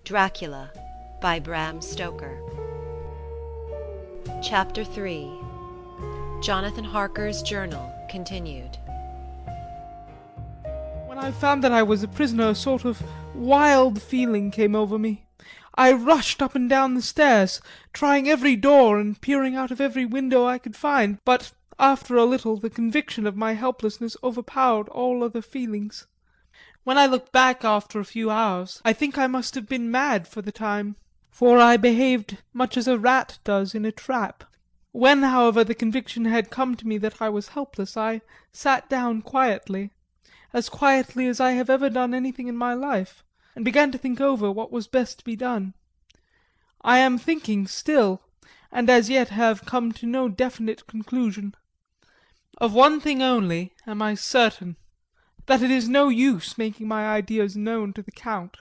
Dracula by Bram Stoker. Chapter 3. Jonathan Harker's Journal continued. When I found that I was a prisoner, a sort of wild feeling came over me. I rushed up and down the stairs, trying every door and peering out of every window I could find, but after a little the conviction of my helplessness overpowered all other feelings. When I look back after a few hours, I think I must have been mad for the time, for I behaved much as a rat does in a trap. When, however, the conviction had come to me that I was helpless, I sat down quietly as I have ever done anything in my life, and began to think over what was best to be done. I am thinking still, and as yet have come to no definite conclusion. Of one thing only am I certain, that it is no use making my ideas known to the Count.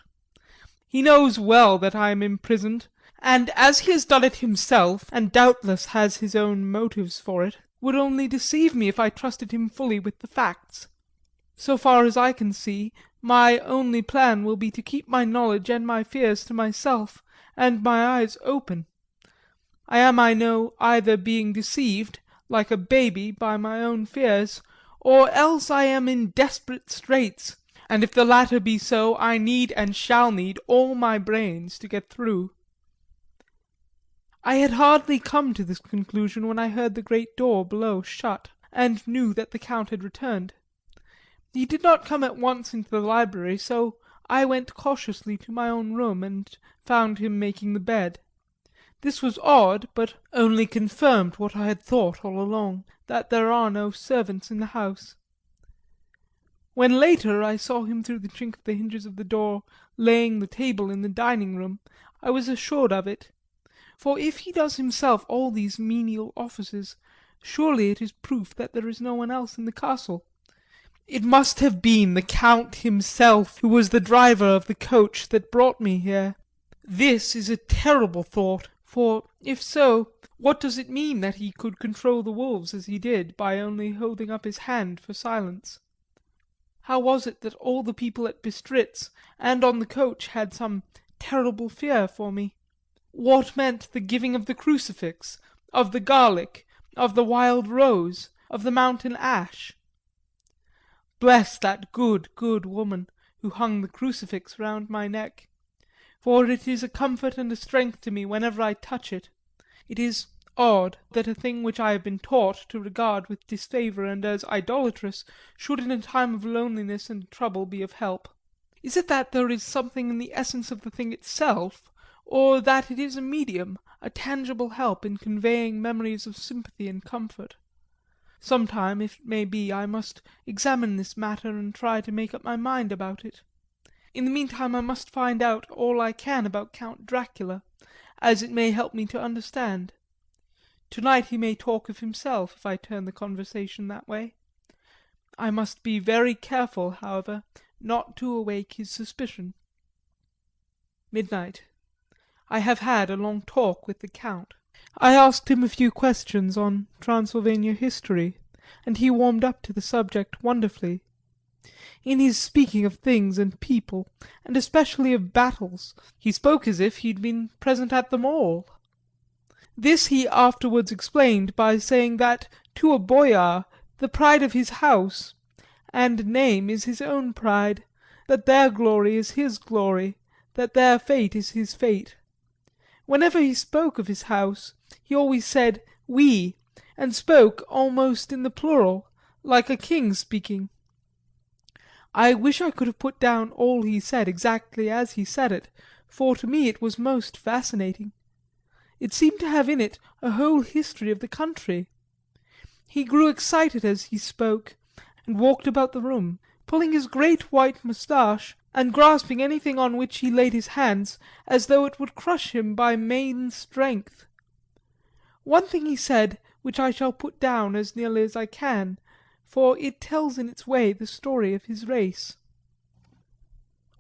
He knows well that I am imprisoned, and as he has done it himself, and doubtless has his own motives for it, would only deceive me if I trusted him fully with the facts. So far as I can see, my only plan will be to keep my knowledge and my fears to myself, and my eyes open. I am, I know, either being deceived, like a baby, by my own fears, or else I am in desperate straits, and if the latter be so, I need and shall need all my brains to get through. I had hardly come to this conclusion when I heard the great door below shut, and knew that the Count had returned. He did not come at once into the library, so I went cautiously to my own room and found him making the bed. This was odd, but only confirmed what I had thought all along, that there are no servants in the house. When later I saw him through the chink of the hinges of the door laying the table in the dining room, I was assured of it. For if he does himself all these menial offices, surely it is proof that there is no one else in the castle. It must have been the Count himself who was the driver of the coach that brought me here. This is a terrible thought, for if so, what does it mean that he could control the wolves as he did by only holding up his hand for silence? How was it that all the people at Bistritz and on the coach had some terrible fear for me? What meant the giving of the crucifix, of the garlic, of the wild rose, of the mountain ash? Bless that good woman who hung the crucifix round my neck, for it is a comfort and a strength to me whenever I touch it. It is odd that a thing which I have been taught to regard with disfavour and as idolatrous should in a time of loneliness and trouble be of help. Is it that there is something in the essence of the thing itself, or that it is a medium, a tangible help in conveying memories of sympathy and comfort? Some time, if it may be, I must examine this matter and try to make up my mind about it. In the meantime I must find out all I can about Count Dracula, as it may help me to understand. Tonight he may talk of himself if I turn the conversation that way. I must be very careful, however, not to awake his suspicion. Midnight. I have had a long talk with the Count. I asked him a few questions on Transylvania history, and he warmed up to the subject wonderfully. In his speaking of things and people, and especially of battles, he spoke as if he'd been present at them all. This he afterwards explained by saying that to a boyar the pride of his house and name is his own pride, that their glory is his glory, that their fate is his fate. Whenever he spoke of his house he always said we, and spoke almost in the plural, like a king speaking. I wish I could have put down all he said exactly as he said it, for to me it was most fascinating. It seemed to have in it a whole history of the country. He grew excited as he spoke, and walked about the room, pulling his great white moustache and grasping anything on which he laid his hands as though it would crush him by main strength. One thing he said which I shall put down as nearly as I can, for it tells in its way the story of his race.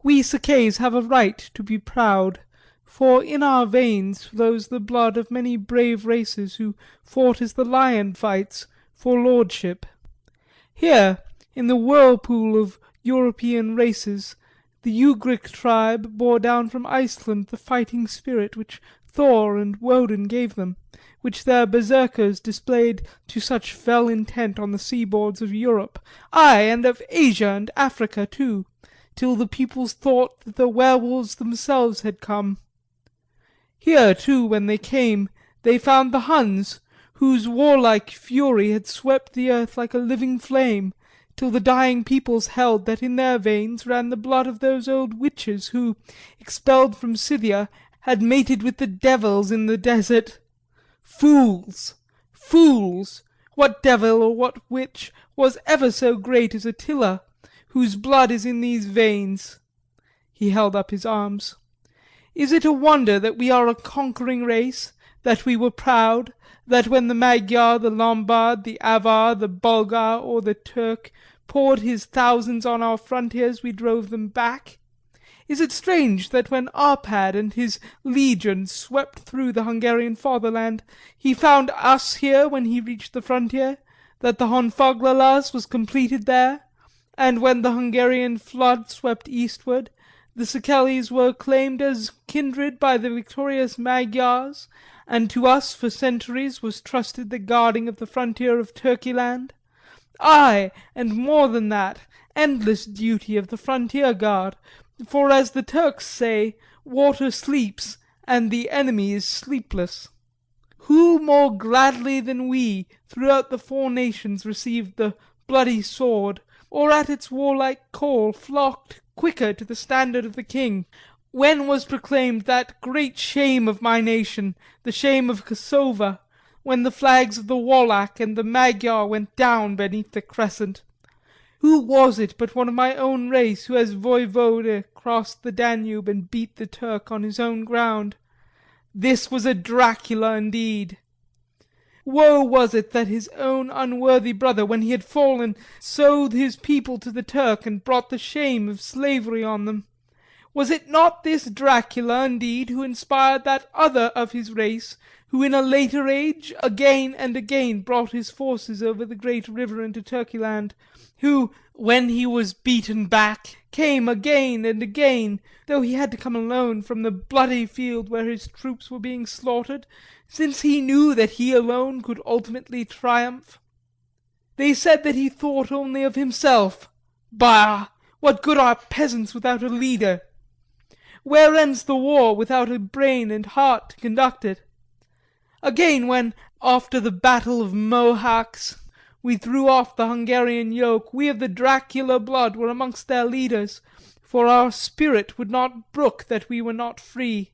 We Sakaes have a right to be proud, for in our veins flows the blood of many brave races who fought as the lion fights for lordship. Here, in the whirlpool of European races, The Ugric tribe bore down from Iceland the fighting spirit which Thor and Woden gave them, which their berserkers displayed to such fell intent on the seaboards of Europe, ay, and of Asia and Africa too, till the peoples thought that the werewolves themselves had come. Here too when they came, they found the Huns, whose warlike fury had swept the earth like a living flame, till the dying peoples held that in their veins ran the blood of those old witches who, expelled from Scythia, had mated with the devils in the desert. Fools! Fools! What devil or what witch was ever so great as Attila, whose blood is in these veins? He held up his arms. Is it a wonder that we are a conquering race, that we were proud, that when the Magyar, the Lombard, the Avar, the Bulgar, or the Turk poured his thousands on our frontiers we drove them back? Is it strange that when Arpad and his legions swept through the Hungarian fatherland, he found us here when he reached the frontier, that the Honfoglalas was completed there, and when the Hungarian flood swept eastward, the Szekelys were claimed as kindred by the victorious Magyars, and to us for centuries was trusted the guarding of the frontier of Turkeyland? Ay, and more than that, endless duty of the frontier guard, for as the Turks say, water sleeps, and the enemy is sleepless. Who more gladly than we throughout the four nations received the bloody sword, or at its warlike call flocked quicker to the standard of the king, when was proclaimed that great shame of my nation, the shame of Kosovo, when the flags of the Wallach and the Magyar went down beneath the crescent? Who was it but one of my own race who as voivode crossed the Danube and beat the Turk on his own ground? This was a Dracula indeed. Woe was it that his own unworthy brother, when he had fallen, sold his people to the Turk and brought the shame of slavery on them. Was it not this Dracula, indeed, who inspired that other of his race, who in a later age again and again brought his forces over the great river into Turkeyland, who, when he was beaten back, came again and again, though he had to come alone from the bloody field where his troops were being slaughtered, since he knew that he alone could ultimately triumph? They said that he thought only of himself. Bah! What good are peasants without a leader? Where ends the war without a brain and heart to conduct it? Again, when, after the battle of Mohacs, we threw off the Hungarian yoke, we of the Dracula blood were amongst their leaders, for our spirit would not brook that we were not free.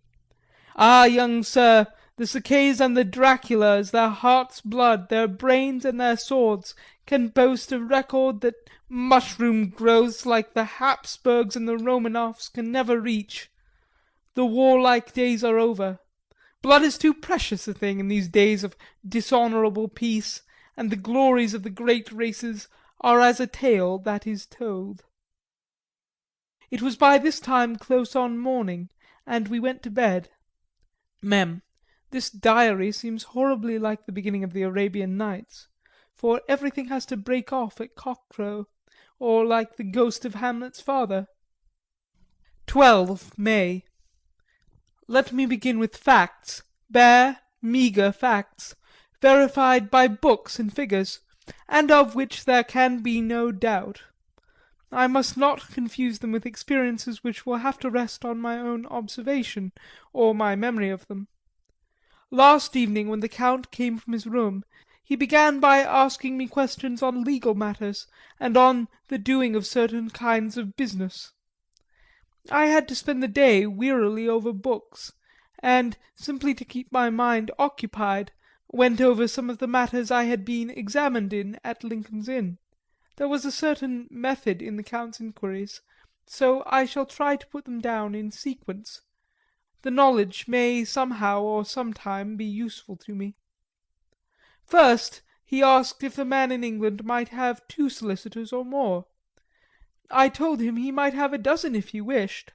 Ah, young sir, the Szekelys and the Draculas, their heart's blood, their brains and their swords, can boast a record that mushroom growths like the Habsburgs and the Romanovs can never reach. The warlike days are over. Blood is too precious a thing in these days of dishonourable peace, and the glories of the great races are as a tale that is told. It was by this time close on morning, and we went to bed. Mem. This diary seems horribly like the beginning of the Arabian Nights, for everything has to break off at cockcrow, or like the ghost of Hamlet's father. 12 May. Let me begin with facts, bare, meagre facts, verified by books and figures, and of which there can be no doubt. I must not confuse them with experiences which will have to rest on my own observation, or my memory of them. Last evening, when the Count came from his room, he began by asking me questions on legal matters, and on the doing of certain kinds of business. I had to spend the day wearily over books, and, simply to keep my mind occupied, went over some of the matters I had been examined in at Lincoln's Inn. There was a certain method in the Count's inquiries, so I shall try to put them down in sequence. The knowledge may somehow or sometime be useful to me. First, he asked if a man in England might have 2 solicitors or more. I told him he might have a dozen if he wished,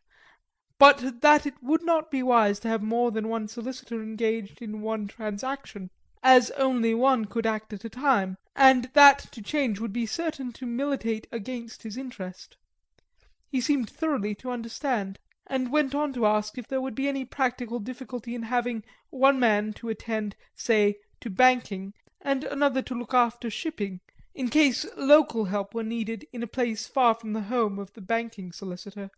but that it would not be wise to have more than one solicitor engaged in one transaction, as only one could act at a time, and that to change would be certain to militate against his interest. He seemed thoroughly to understand, and went on to ask if there would be any practical difficulty in having one man to attend, say, to banking, and another to look after shipping, in case local help were needed in a place far from the home of the banking solicitor.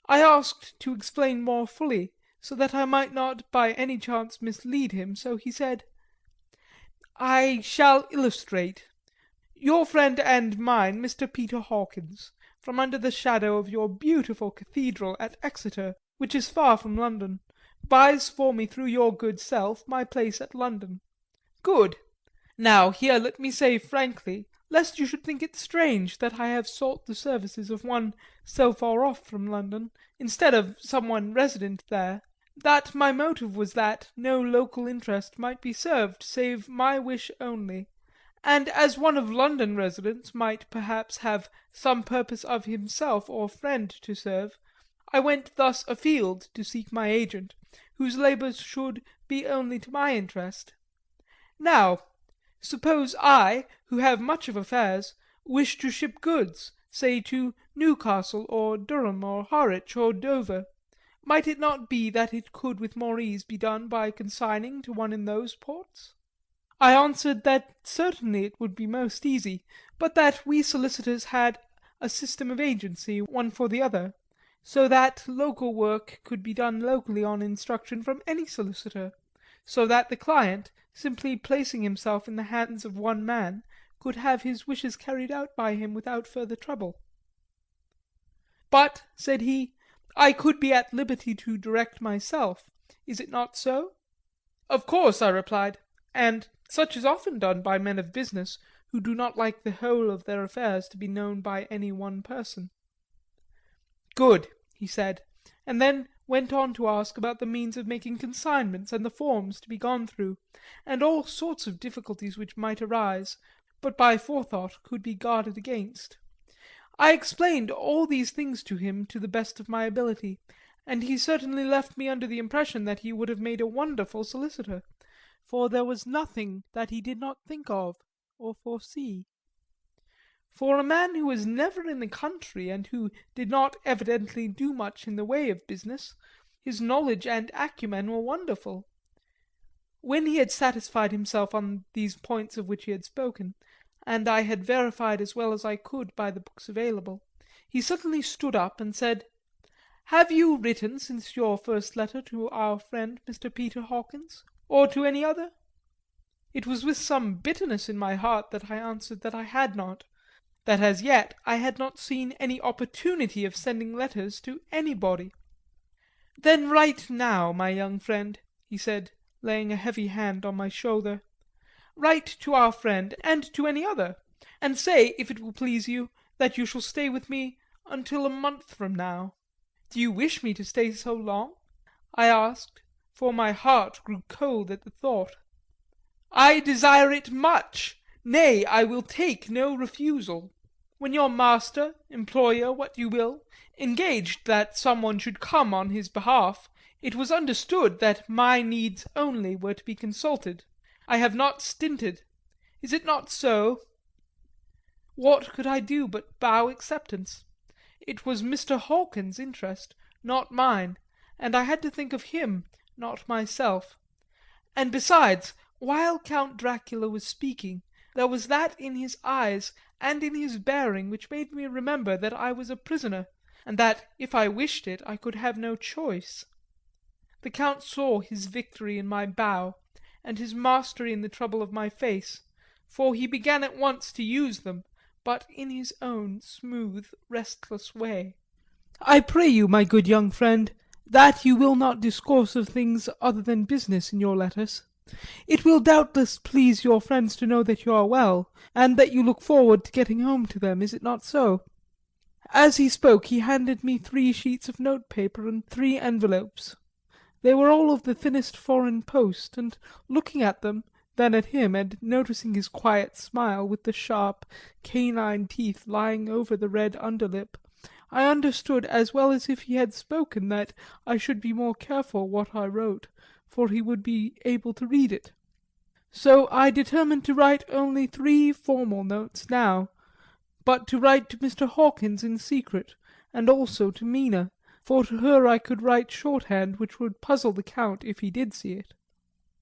I asked to explain more fully, so that I might not by any chance mislead him, so he said: "I shall illustrate. Your friend and mine, Mr. Peter Hawkins, from under the shadow of your beautiful cathedral at Exeter, which is far from London, buys for me through your good self my place at London. Good. Now here let me say frankly, lest you should think it strange that I have sought the services of one so far off from London, instead of some one resident there, that my motive was that no local interest might be served save my wish only, and as one of London residents might perhaps have some purpose of himself or friend to serve, I went thus afield to seek my agent, whose labours should be only to my interest. Now, suppose I, who have much of affairs, wish to ship goods, say to Newcastle or Durham or Harwich or Dover, might it not be that it could with more ease be done by consigning to one in those ports? I answered that certainly it would be most easy, but that we solicitors had a system of agency, one for the other, so that local work could be done locally on instruction from any solicitor, so that the client, simply placing himself in the hands of one man, could have his wishes carried out by him without further trouble. But, said he, I could be at liberty to direct myself. Is it not so? Of course, I replied, and such is often done by men of business who do not like the whole of their affairs to be known by any one person. Good, he said, and then went on to ask about the means of making consignments and the forms to be gone through, and all sorts of difficulties which might arise, but by forethought could be guarded against. I explained all these things to him to the best of my ability, and he certainly left me under the impression that he would have made a wonderful solicitor, for there was nothing that he did not think of or foresee. For a man who was never in the country and who did not evidently do much in the way of business, his knowledge and acumen were wonderful. When he had satisfied himself on these points of which he had spoken, and I had verified as well as I could by the books available, he suddenly stood up and said, "Have you written since your first letter to our friend Mr. Peter Hawkins, or to any other?" It was with some bitterness in my heart that I answered that I had not, that as yet I had not seen any opportunity of sending letters to anybody. "Then write now, my young friend," he said, laying a heavy hand on my shoulder. "Write to our friend, and to any other, and say, if it will please you, that you shall stay with me until a month from now." "Do you wish me to stay so long?" I asked, for my heart grew cold at the thought. "I desire it much. Nay, I will take no refusal. When your master, employer, what you will, engaged that some one should come on his behalf, it was understood that my needs only were to be consulted. I have not stinted. Is it not so?" What could I do but bow acceptance? It was Mr. Hawkins's interest, not mine, and I had to think of him, not myself. And besides, while Count Dracula was speaking, there was that in his eyes and in his bearing which made me remember that I was a prisoner, and that if I wished it I could have no choice. The Count saw his victory in my bow, and his mastery in the trouble of my face, for he began at once to use them, but in his own smooth, restless way. "I pray you, my good young friend, that you will not discourse of things other than business in your letters. It will doubtless please your friends to know that you are well, and that you look forward to getting home to them, is it not so?" As he spoke he handed me 3 sheets of note paper and 3 envelopes. They were all of the thinnest foreign post, and looking at them, then at him, and noticing his quiet smile with the sharp canine teeth lying over the red underlip, I understood as well as if he had spoken that I should be more careful what I wrote, for he would be able to read it. So I determined to write only 3 formal notes now, but to write to Mr. Hawkins in secret, and also to Mina, for to her I could write shorthand which would puzzle the Count if he did see it.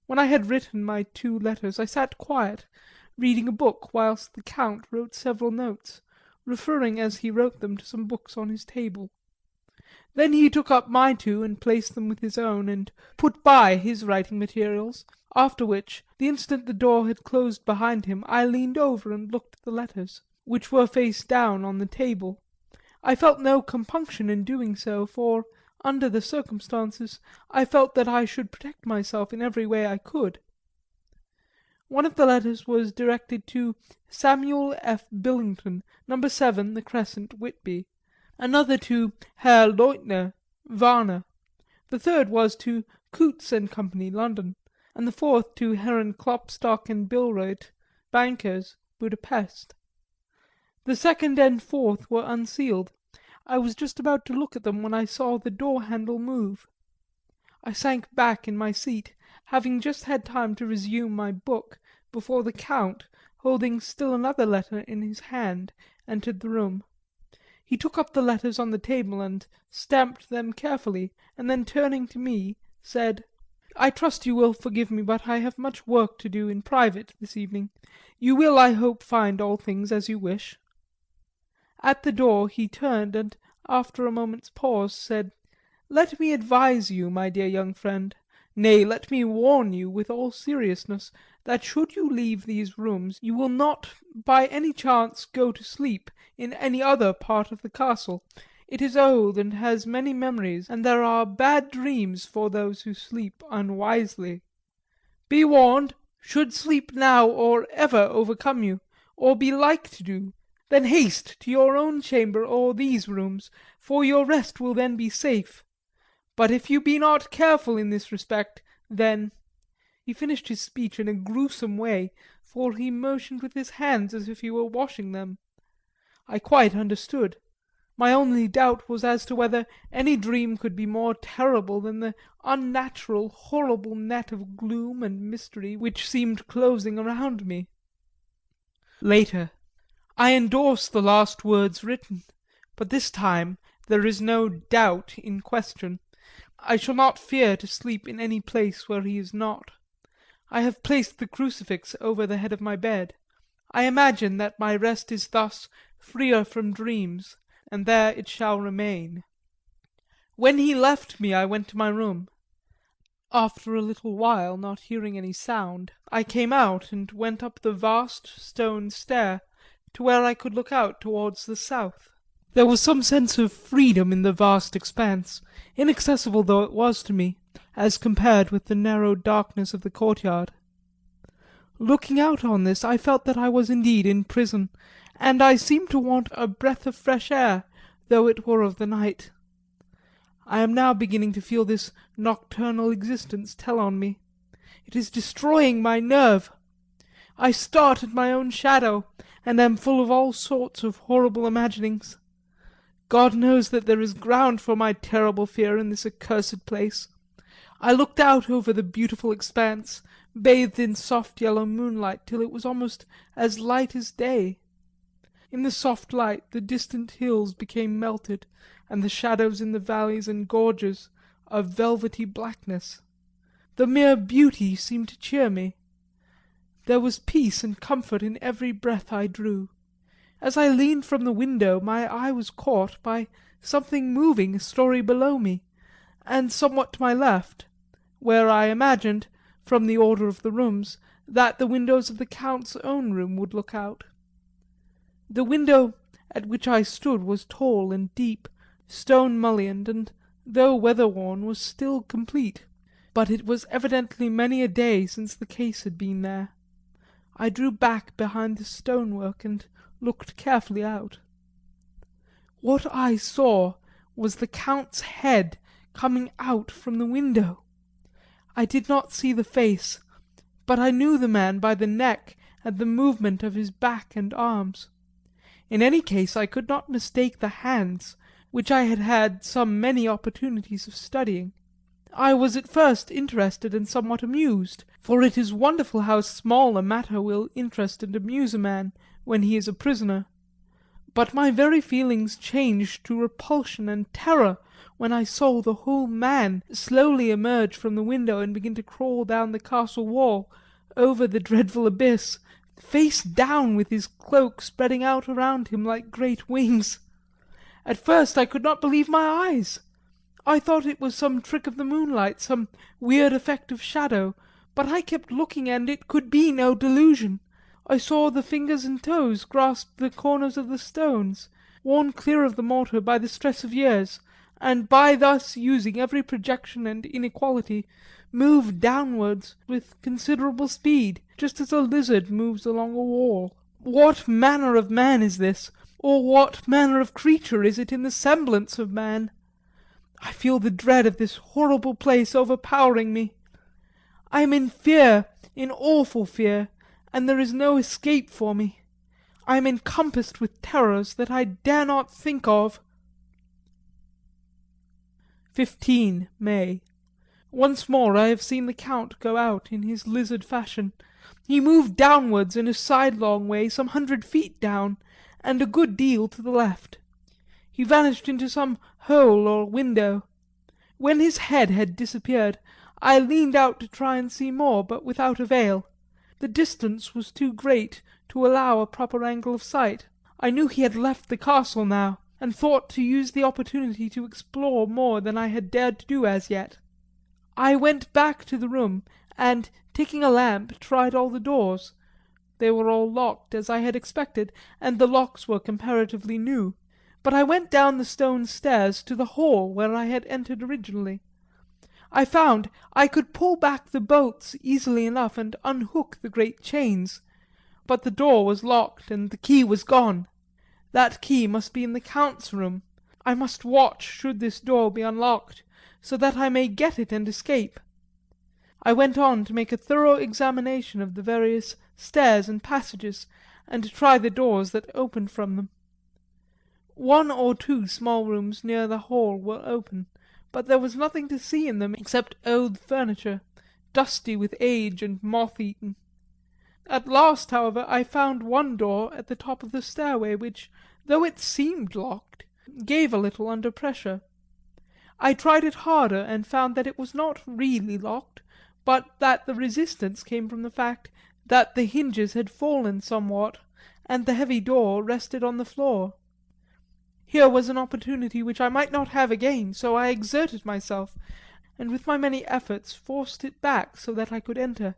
When I had written my 2 letters I sat quiet, reading a book whilst the Count wrote several notes, referring as he wrote them to some books on his table. Then he took up my 2 and placed them with his own and put by his writing materials, after which, the instant the door had closed behind him, I leaned over and looked at the letters, which were face down on the table. I felt no compunction in doing so, for, under the circumstances, I felt that I should protect myself in every way I could. One of the letters was directed to Samuel F. Billington, No. 7, The Crescent, Whitby, another to Herr Leutner, Varna, the third was to Coutts and Company, London, and the fourth to Herren Klopstock and Billroth, bankers, Budapest. The second and fourth were unsealed. I was just about to look at them when I saw the door handle move. I sank back in my seat, having just had time to resume my book, before the Count, holding still another letter in his hand, entered the room. He took up the letters on the table and stamped them carefully, and then turning to me, said, "I trust you will forgive me, but I have much work to do in private this evening. You will, I hope, find all things as you wish." At the door he turned and, after a moment's pause, said, "Let me advise you, my dear young friend, nay, let me warn you with all seriousness, that should you leave these rooms you will not by any chance go to sleep in any other part of the castle. It is old and has many memories, and there are bad dreams for those who sleep unwisely. Be warned, should sleep now or ever overcome you, or be like to do, then haste to your own chamber or these rooms, for your rest will then be safe. But if you be not careful in this respect, then—" He finished his speech in a gruesome way, for he motioned with his hands as if he were washing them. I quite understood. My only doubt was as to whether any dream could be more terrible than the unnatural, horrible net of gloom and mystery which seemed closing around me. Later. I endorse the last words written, but this time there is no doubt in question. I shall not fear to sleep in any place where he is not. I have placed the crucifix over the head of my bed. I imagine that my rest is thus freer from dreams, and there it shall remain. When he left me I went to my room. After a little while, not hearing any sound, I came out and went up the vast stone stair to where I could look out towards the south. There was some sense of freedom in the vast expanse, inaccessible though it was to me, as compared with the narrow darkness of the courtyard. Looking out on this I felt that I was indeed in prison, and I seemed to want a breath of fresh air, though it were of the night. I am now beginning to feel this nocturnal existence tell on me. It is destroying my nerve. I start at my own shadow, and am full of all sorts of horrible imaginings. God knows that there is ground for my terrible fear in this accursed place. I looked out over the beautiful expanse, bathed in soft yellow moonlight, till it was almost as light as day. In the soft light the distant hills became melted, and the shadows in the valleys and gorges of velvety blackness. The mere beauty seemed to cheer me. There was peace and comfort in every breath I drew. As I leaned from the window my eye was caught by something moving a story below me, and somewhat to my left, where I imagined, from the order of the rooms, that the windows of the Count's own room would look out. The window at which I stood was tall and deep, stone mullioned, and, though weather-worn, was still complete, but it was evidently many a day since the case had been there. I drew back behind the stonework and looked carefully out. What I saw was the Count's head coming out from the window. I did not see the face, but I knew the man by the neck and the movement of his back and arms. In any case I could not mistake the hands, which I had had some many opportunities of studying. I was at first interested and somewhat amused, for it is wonderful how small a matter will interest and amuse a man when he is a prisoner. But my very feelings changed to repulsion and terror when I saw the whole man slowly emerge from the window and begin to crawl down the castle wall, over the dreadful abyss, face down with his cloak spreading out around him like great wings. At first I could not believe my eyes. I thought it was some trick of the moonlight, some weird effect of shadow, but I kept looking and it could be no delusion. I saw the fingers and toes grasp the corners of the stones, worn clear of the mortar by the stress of years, and by thus using every projection and inequality, move downwards with considerable speed, just as a lizard moves along a wall. What manner of man is this, or what manner of creature is it in the semblance of man? I feel the dread of this horrible place overpowering me. I am in fear, in awful fear, and there is no escape for me. I am encompassed with terrors that I dare not think of. 15 May. Once more I have seen the Count go out in his lizard fashion. He moved downwards in a sidelong way some 100 feet down, and a good deal to the left. He vanished into some hole or window. When his head had disappeared, I leaned out to try and see more, but without avail. The distance was too great to allow a proper angle of sight. I knew he had left the castle now, and thought to use the opportunity to explore more than I had dared to do as yet. I went back to the room, and, taking a lamp, tried all the doors. They were all locked, as I had expected, and the locks were comparatively new. But I went down the stone stairs to the hall where I had entered originally. I found I could pull back the bolts easily enough and unhook the great chains, but the door was locked and the key was gone. That key must be in the Count's room. I must watch should this door be unlocked, so that I may get it and escape. I went on to make a thorough examination of the various stairs and passages, and to try the doors that opened from them. One or two small rooms near the hall were open, but there was nothing to see in them except old furniture, dusty with age and moth-eaten. At last, however, I found one door at the top of the stairway which, though it seemed locked, gave a little under pressure. I tried it harder and found that it was not really locked, but that the resistance came from the fact that the hinges had fallen somewhat, and the heavy door rested on the floor. Here was an opportunity which I might not have again, so I exerted myself, and with my many efforts forced it back so that I could enter.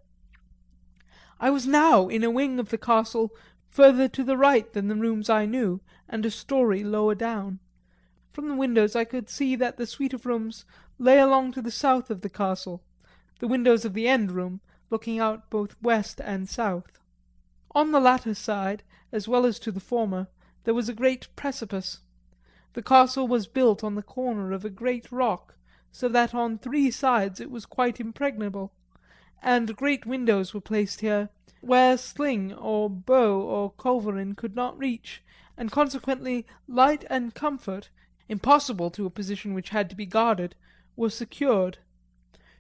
I was now in a wing of the castle further to the right than the rooms I knew, and a story lower down. From the windows I could see that the suite of rooms lay along to the south of the castle, the windows of the end room looking out both west and south. On the latter side, as well as to the former, there was a great precipice. The castle was built on the corner of a great rock, so that on 3 sides it was quite impregnable, and great windows were placed here, where sling or bow or culverin could not reach, and consequently light and comfort, impossible to a position which had to be guarded, were secured.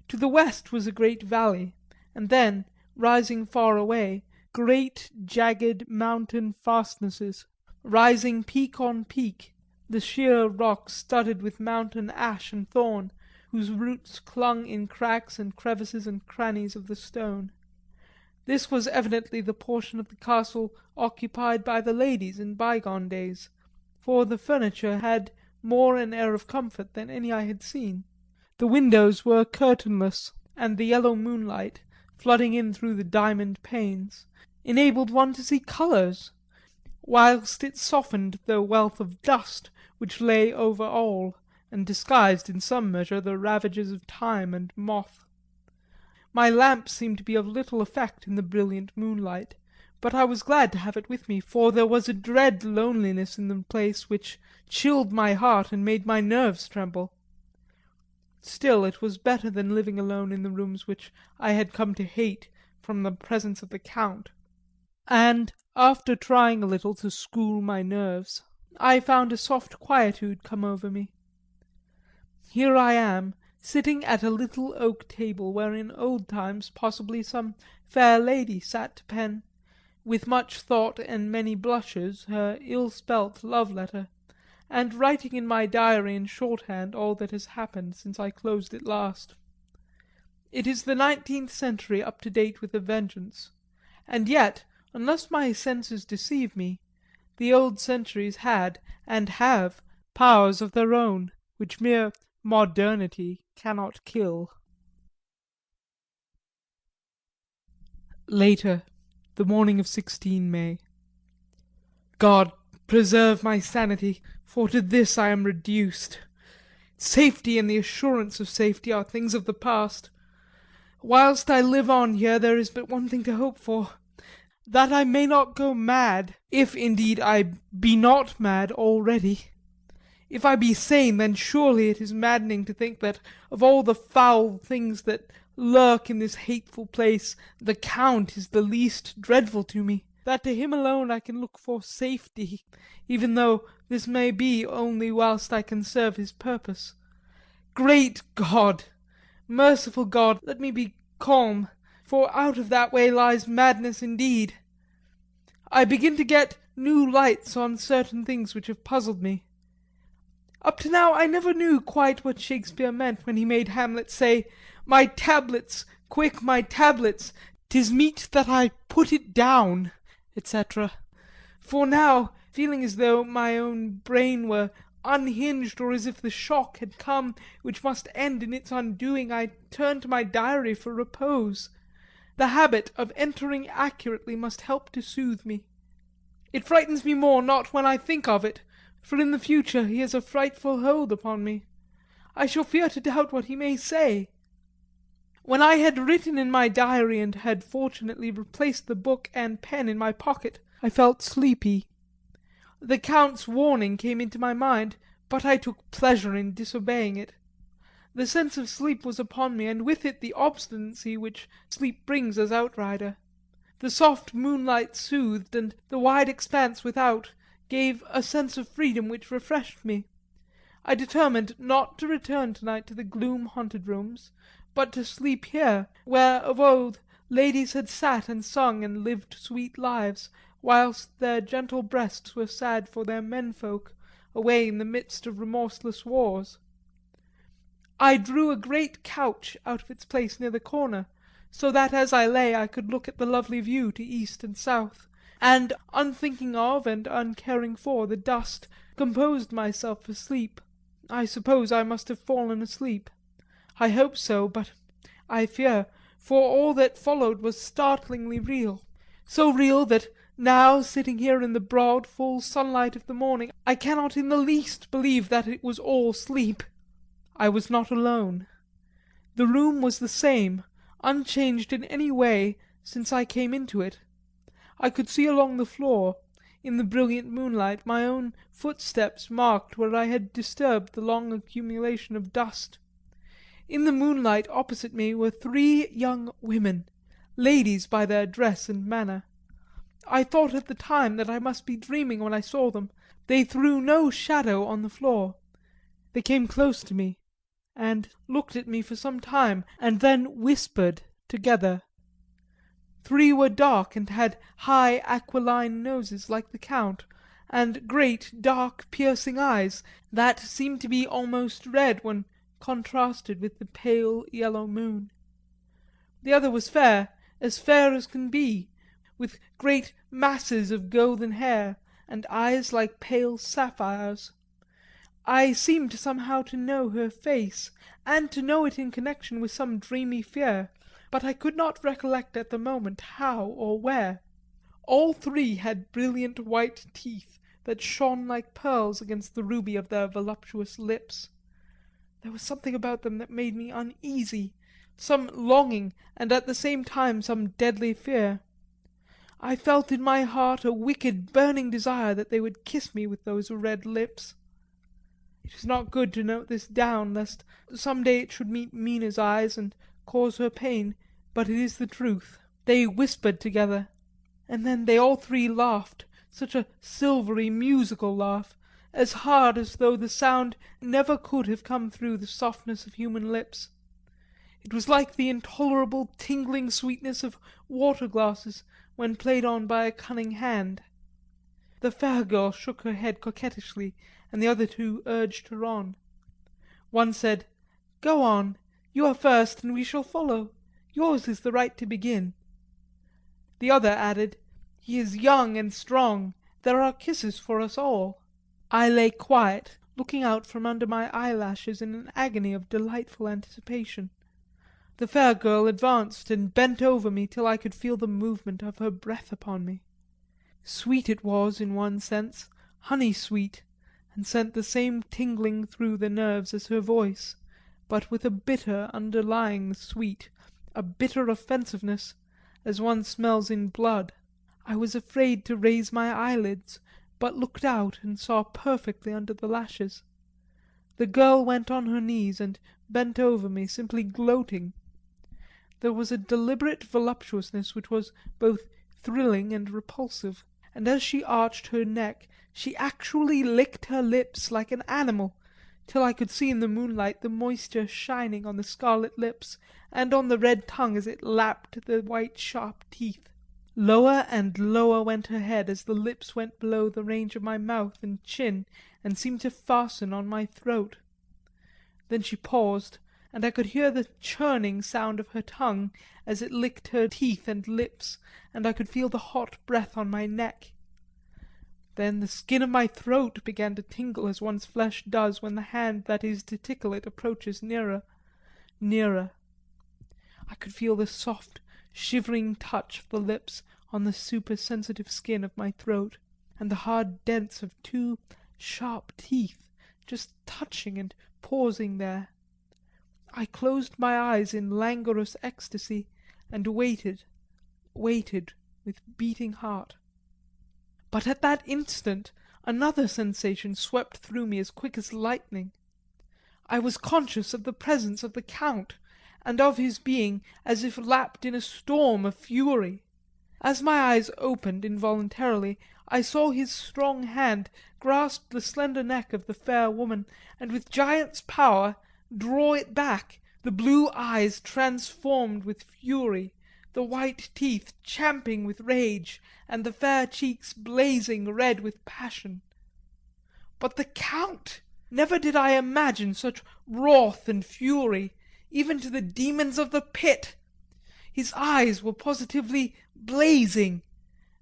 To the west was a great valley, and then, rising far away, great jagged mountain fastnesses, rising peak on peak, the sheer rock studded with mountain ash and thorn, whose roots clung in cracks and crevices and crannies of the stone. This was evidently the portion of the castle occupied by the ladies in bygone days, for the furniture had more an air of comfort than any I had seen. The windows were curtainless, and the yellow moonlight, flooding in through the diamond panes, enabled one to see colours, whilst it softened the wealth of dust which lay over all, and disguised in some measure the ravages of time and moth. My lamp seemed to be of little effect in the brilliant moonlight, but I was glad to have it with me, for there was a dread loneliness in the place which chilled my heart and made my nerves tremble. Still, it was better than living alone in the rooms which I had come to hate from the presence of the Count. And, after trying a little to school my nerves, I found a soft quietude come over me. Here I am, sitting at a little oak table where in old times possibly some fair lady sat to pen, with much thought and many blushes, her ill-spelt love-letter, and writing in my diary in shorthand all that has happened since I closed it last. It is the 19th century up to date with a vengeance, and yet, unless my senses deceive me, the old centuries had, and have, powers of their own, which mere modernity cannot kill. Later, the morning of 16 May. God preserve my sanity, for to this I am reduced. Safety and the assurance of safety are things of the past. Whilst I live on here there is but one thing to hope for, that I may not go mad, if indeed I be not mad already. If I be sane, then surely it is maddening to think that of all the foul things that lurk in this hateful place, the Count is the least dreadful to me, that to him alone I can look for safety, even though this may be only whilst I can serve his purpose. Great God! Merciful God, let me be calm, for out of that way lies madness indeed. I begin to get new lights on certain things which have puzzled me. Up to now I never knew quite what Shakespeare meant when he made Hamlet say, "My tablets, quick, my tablets, 'tis meet that I put it down," etc. For now, feeling as though my own brain were unhinged, or as if the shock had come which must end in its undoing, I turn to my diary for repose. The habit of entering accurately must help to soothe me. It frightens me more not when I think of it, for in the future he has a frightful hold upon me. I shall fear to doubt what he may say. When I had written in my diary and had fortunately replaced the book and pen in my pocket, I felt sleepy. The Count's warning came into my mind, but I took pleasure in disobeying it. The sense of sleep was upon me, and with it the obstinacy which sleep brings as outrider. The soft moonlight soothed, and the wide expanse without gave a sense of freedom which refreshed me. I determined not to return tonight to the gloom-haunted rooms, but to sleep here, where of old ladies had sat and sung and lived sweet lives, whilst their gentle breasts were sad for their menfolk, away in the midst of remorseless wars. I drew a great couch out of its place near the corner, so that as I lay I could look at the lovely view to east and south, and unthinking of and uncaring for the dust, composed myself for sleep. I suppose I must have fallen asleep. I hope so, but I fear, for all that followed was startlingly real, so real that now, sitting here in the broad, full sunlight of the morning, I cannot in the least believe that it was all sleep. I was not alone. The room was the same, unchanged in any way since I came into it. I could see along the floor, in the brilliant moonlight, my own footsteps marked where I had disturbed the long accumulation of dust. In the moonlight opposite me were three young women, ladies by their dress and manner. I thought at the time that I must be dreaming when I saw them. They threw no shadow on the floor. They came close to me, and looked at me for some time, and then whispered together. Three were dark and had high aquiline noses like the Count, and great dark piercing eyes that seemed to be almost red when contrasted with the pale yellow moon. The other was fair as can be, with great masses of golden hair and eyes like pale sapphires. I seemed somehow to know her face, and to know it in connection with some dreamy fear, but I could not recollect at the moment how or where. All three had brilliant white teeth that shone like pearls against the ruby of their voluptuous lips. There was something about them that made me uneasy, some longing and at the same time some deadly fear. I felt in my heart a wicked burning desire that they would kiss me with those red lips. It is not good to note this down, lest some day it should meet Mina's eyes and cause her pain, but it is the truth. They whispered together, and then they all three laughed, such a silvery musical laugh, as hard as though the sound never could have come through the softness of human lips. It was like the intolerable tingling sweetness of water glasses when played on by a cunning hand. The fair girl shook her head coquettishly, and the other two urged her on. One said, "Go on, you are first and we shall follow. Yours is the right to begin." The other added, "He is young and strong, there are kisses for us all." I lay quiet, looking out from under my eyelashes in an agony of delightful anticipation. The fair girl advanced and bent over me till I could feel the movement of her breath upon me. Sweet it was in one sense, honey sweet, and sent the same tingling through the nerves as her voice, but with a bitter underlying sweet, a bitter offensiveness, as one smells in blood. I was afraid to raise my eyelids, but looked out and saw perfectly under the lashes. The girl went on her knees and bent over me, simply gloating. There was a deliberate voluptuousness which was both thrilling and repulsive, and as she arched her neck she actually licked her lips like an animal, till I could see in the moonlight the moisture shining on the scarlet lips and on the red tongue as it lapped the white sharp teeth. Lower and lower went her head as the lips went below the range of my mouth and chin and seemed to fasten on my throat. Then she paused, and I could hear the churning sound of her tongue as it licked her teeth and lips, and I could feel the hot breath on my neck. Then the skin of my throat began to tingle as one's flesh does when the hand that is to tickle it approaches nearer, nearer. I could feel the soft, shivering touch of the lips on the super-sensitive skin of my throat, and the hard dents of two sharp teeth just touching and pausing there. I closed my eyes in languorous ecstasy and waited with beating heart. But at that instant another sensation swept through me as quick as lightning. I was conscious of the presence of the Count, and of his being as if lapped in a storm of fury. As my eyes opened involuntarily, I saw his strong hand grasp the slender neck of the fair woman, and with giant's power draw it back, the blue eyes transformed with fury, the white teeth champing with rage, and the fair cheeks blazing red with passion. But the Count! Never did I imagine such wrath and fury, even to the demons of the pit. His eyes were positively blazing.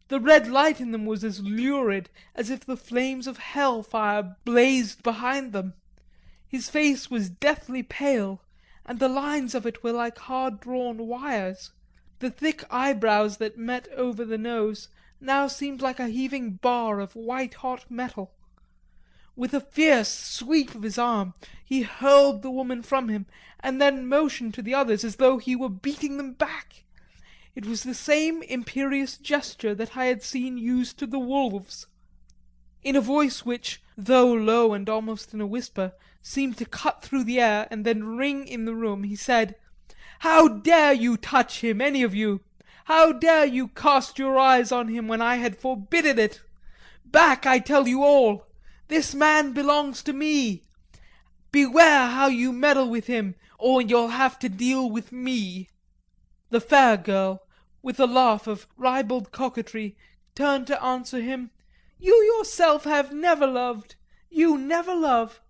The red light in them was as lurid as if the flames of hell fire blazed behind them. His face was deathly pale, and the lines of it were like hard-drawn wires. The thick eyebrows that met over the nose now seemed like a heaving bar of white-hot metal. With a fierce sweep of his arm he hurled the woman from him, and then motioned to the others as though he were beating them back. It was the same imperious gesture that I had seen used to the wolves. In a voice which, though low and almost in a whisper, seemed to cut through the air and then ring in the room, he said, "How dare you touch him, any of you? How dare you cast your eyes on him when I had forbidden it? Back, I tell you all! This man belongs to me. Beware how you meddle with him, or you'll have to deal with me." The fair girl, with a laugh of ribald coquetry, turned to answer him, "You yourself have never loved. You never love."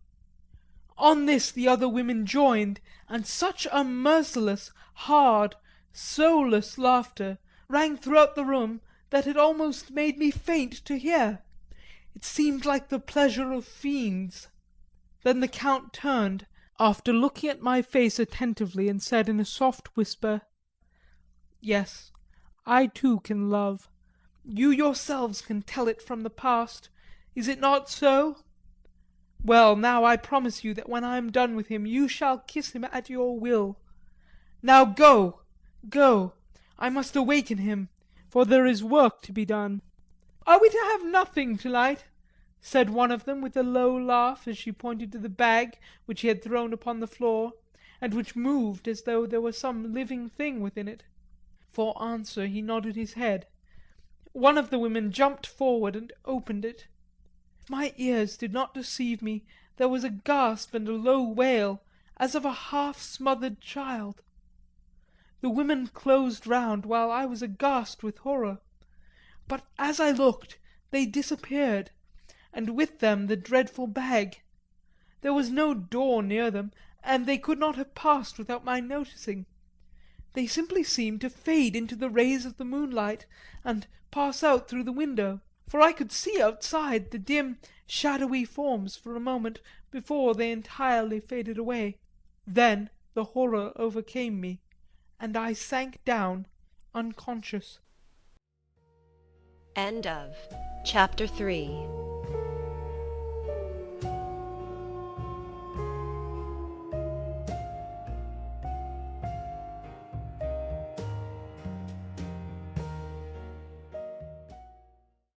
On this the other women joined, and such a merciless, hard, soulless laughter rang throughout the room that it almost made me faint to hear. It seemed like the pleasure of fiends. Then the Count turned, after looking at my face attentively, and said in a soft whisper, "Yes, I too can love. You yourselves can tell it from the past. Is it not so? Well, now I promise you that when I am done with him you shall kiss him at your will. Now go, go, I must awaken him, for there is work to be done." "Are we to have nothing to-night?" said one of them with a low laugh as she pointed to the bag which he had thrown upon the floor, and which moved as though there were some living thing within it. For answer he nodded his head. One of the women jumped forward and opened it. If my ears did not deceive me, there was a gasp and a low wail, as of a half-smothered child. The women closed round while I was aghast with horror. But as I looked, they disappeared, and with them the dreadful bag. There was no door near them, and they could not have passed without my noticing. They simply seemed to fade into the rays of the moonlight and pass out through the window, for I could see outside the dim, shadowy forms for a moment before they entirely faded away. Then the horror overcame me, and I sank down unconscious. End of Chapter 3.